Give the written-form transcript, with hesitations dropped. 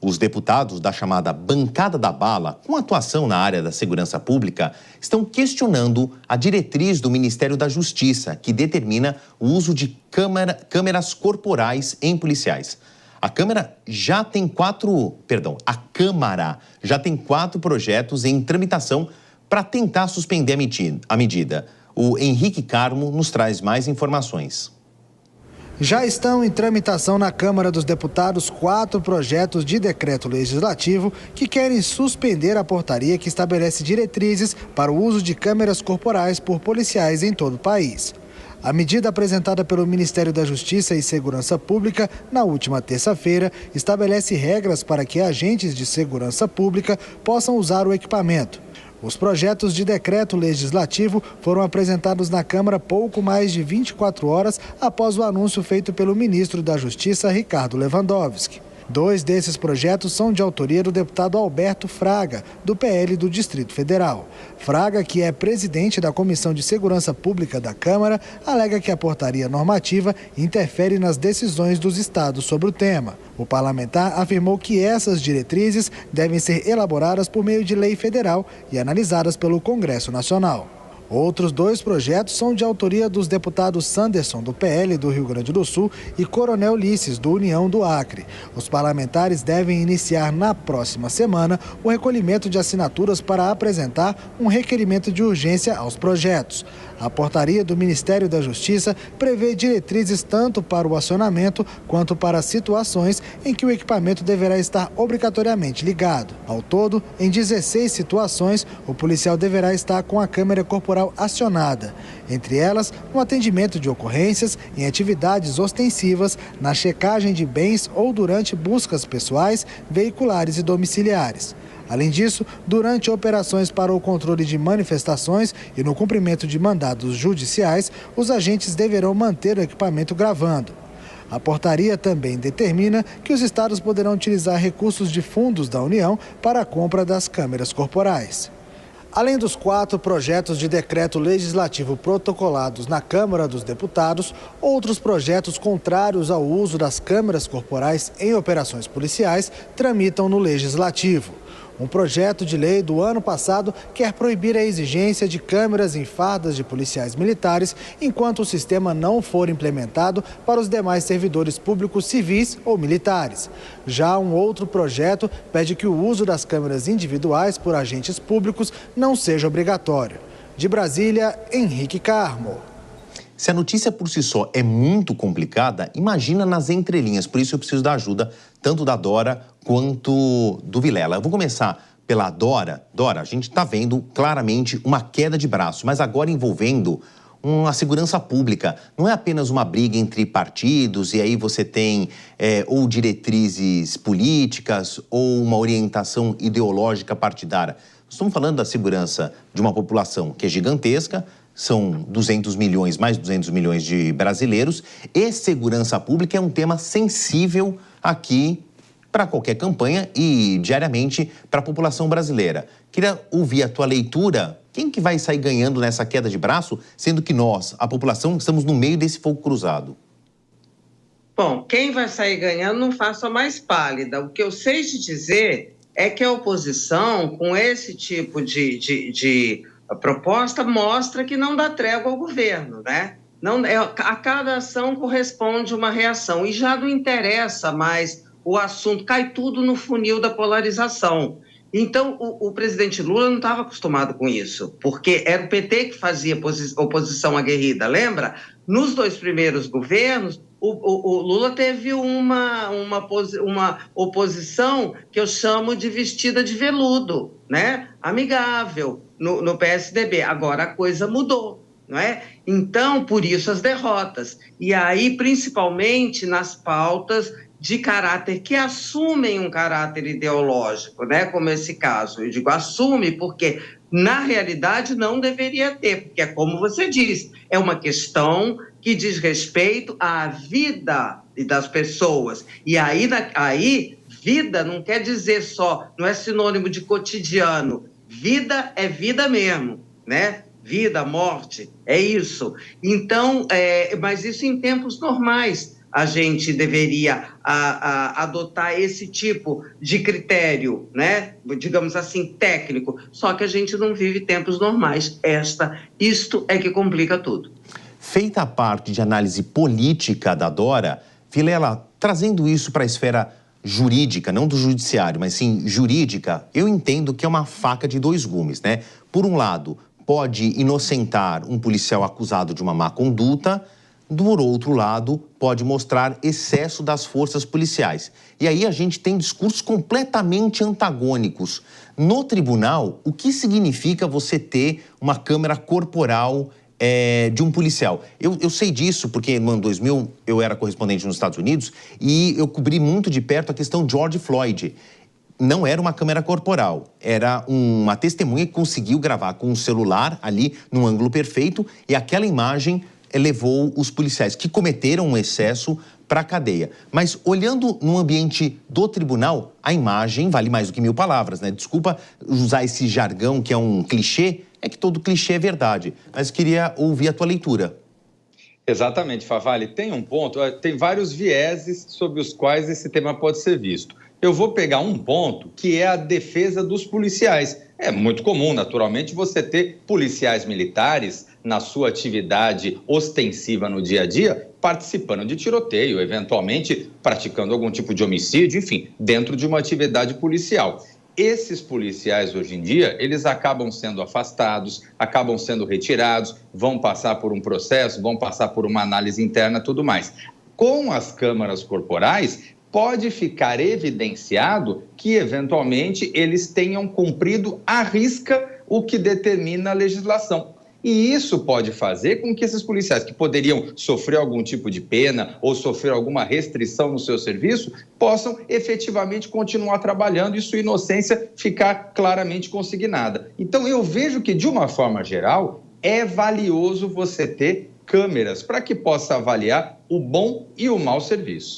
Os deputados da chamada Bancada da Bala, com atuação na área da segurança pública, estão questionando a diretriz do Ministério da Justiça, que determina o uso de câmeras corporais em policiais. A Câmara já tem quatro projetos em tramitação para tentar suspender a medida. O Henrique Carmo nos traz mais informações. Já estão em tramitação na Câmara dos Deputados 4 projetos de decreto legislativo que querem suspender a portaria que estabelece diretrizes para o uso de câmeras corporais por policiais em todo o país. A medida apresentada pelo Ministério da Justiça e Segurança Pública na última terça-feira estabelece regras para que agentes de segurança pública possam usar o equipamento. Os projetos de decreto legislativo foram apresentados na Câmara pouco mais de 24 horas após o anúncio feito pelo ministro da Justiça, Ricardo Lewandowski. 2 desses projetos são de autoria do deputado Alberto Fraga, do PL do Distrito Federal. Fraga, que é presidente da Comissão de Segurança Pública da Câmara, alega que a portaria normativa interfere nas decisões dos estados sobre o tema. O parlamentar afirmou que essas diretrizes devem ser elaboradas por meio de lei federal e analisadas pelo Congresso Nacional. Outros 2 projetos são de autoria dos deputados Sanderson, do PL do Rio Grande do Sul, e Coronel Ulisses, do União do Acre. Os parlamentares devem iniciar na próxima semana o recolhimento de assinaturas para apresentar um requerimento de urgência aos projetos. A portaria do Ministério da Justiça prevê diretrizes tanto para o acionamento quanto para situações em que o equipamento deverá estar obrigatoriamente ligado. Ao todo, em 16 situações, o policial deverá estar com a câmera corporal acionada. Entre elas, no atendimento de ocorrências, em atividades ostensivas, na checagem de bens ou durante buscas pessoais, veiculares e domiciliares. Além disso, durante operações para o controle de manifestações e no cumprimento de mandados judiciais, os agentes deverão manter o equipamento gravando. A portaria também determina que os estados poderão utilizar recursos de fundos da União para a compra das câmeras corporais. Além dos 4 projetos de decreto legislativo protocolados na Câmara dos Deputados, outros projetos contrários ao uso das câmeras corporais em operações policiais tramitam no Legislativo. Um projeto de lei do ano passado quer proibir a exigência de câmeras em fardas de policiais militares enquanto o sistema não for implementado para os demais servidores públicos civis ou militares. Já um outro projeto pede que o uso das câmeras individuais por agentes públicos não seja obrigatório. De Brasília, Henrique Carmo. Se a notícia por si só é muito complicada, imagina nas entrelinhas. Por isso eu preciso da ajuda tanto da Dora quanto do Vilela. Eu vou começar pela Dora. Dora, a gente está vendo claramente uma queda de braço, mas agora envolvendo a segurança pública. Não é apenas uma briga entre partidos e aí você tem ou diretrizes políticas ou uma orientação ideológica partidária. Estamos falando da segurança de uma população que é gigantesca, são 200 milhões, mais de 200 milhões de brasileiros, e segurança pública é um tema sensível aqui para qualquer campanha e diariamente para a população brasileira. Queria ouvir a tua leitura. Quem que vai sair ganhando nessa queda de braço, sendo que nós, a população, estamos no meio desse fogo cruzado? Bom, quem vai sair ganhando não faço a mais pálida. O que eu sei te dizer é que a oposição, com esse tipo de proposta, mostra que não dá trégua ao governo, né? Não, a cada ação corresponde uma reação e já não interessa mais o assunto, cai tudo no funil da polarização. Então, o presidente Lula não estava acostumado com isso, porque era o PT que fazia oposição aguerrida, lembra? Nos 2 primeiros governos, o Lula teve uma oposição que eu chamo de vestida de veludo, né? Amigável no PSDB. Agora a coisa mudou, não é? Então, por isso as derrotas. E aí, principalmente nas pautas de caráter que assumem um caráter ideológico, né? Como esse caso. Eu digo assume porque, na realidade, não deveria ter, porque é como você disse, é uma questão que diz respeito à vida das pessoas. E aí vida não quer dizer só, não é sinônimo de cotidiano. Vida é vida mesmo, né? Vida, morte, é isso. Então, mas isso em tempos normais. a gente deveria adotar esse tipo de critério, né? Digamos assim, técnico, só que a gente não vive tempos normais. Isto é que complica tudo. Feita a parte de análise política da Dora, Vilela, trazendo isso para a esfera jurídica, não do judiciário, mas sim jurídica, eu entendo que é uma faca de dois gumes, né? Por um lado, pode inocentar um policial acusado de uma má conduta, por outro lado, pode mostrar excesso das forças policiais. E aí a gente tem discursos completamente antagônicos. No tribunal, o que significa você ter uma câmera corporal de um policial? Eu sei disso porque no ano 2000 eu era correspondente nos Estados Unidos e eu cobri muito de perto a questão de George Floyd. Não era uma câmera corporal, era uma testemunha que conseguiu gravar com um celular ali num ângulo perfeito e aquela imagem levou os policiais que cometeram um excesso para a cadeia. Mas olhando no ambiente do tribunal, a imagem vale mais do que 1000 palavras, né? Desculpa usar esse jargão que é um clichê, é que todo clichê é verdade. Mas queria ouvir a tua leitura. Exatamente, Favale. Tem um ponto, tem vários vieses sobre os quais esse tema pode ser visto. Eu vou pegar um ponto que é a defesa dos policiais. É muito comum, naturalmente, você ter policiais militares na sua atividade ostensiva no dia a dia, participando de tiroteio, eventualmente praticando algum tipo de homicídio, enfim, dentro de uma atividade policial. Esses policiais, hoje em dia, eles acabam sendo afastados, acabam sendo retirados, vão passar por um processo, vão passar por uma análise interna e tudo mais. Com as câmaras corporais, pode ficar evidenciado que, eventualmente, eles tenham cumprido à risca o que determina a legislação. E isso pode fazer com que esses policiais que poderiam sofrer algum tipo de pena ou sofrer alguma restrição no seu serviço possam efetivamente continuar trabalhando e sua inocência ficar claramente consignada. Então, eu vejo que, de uma forma geral, é valioso você ter câmeras para que possa avaliar o bom e o mau serviço.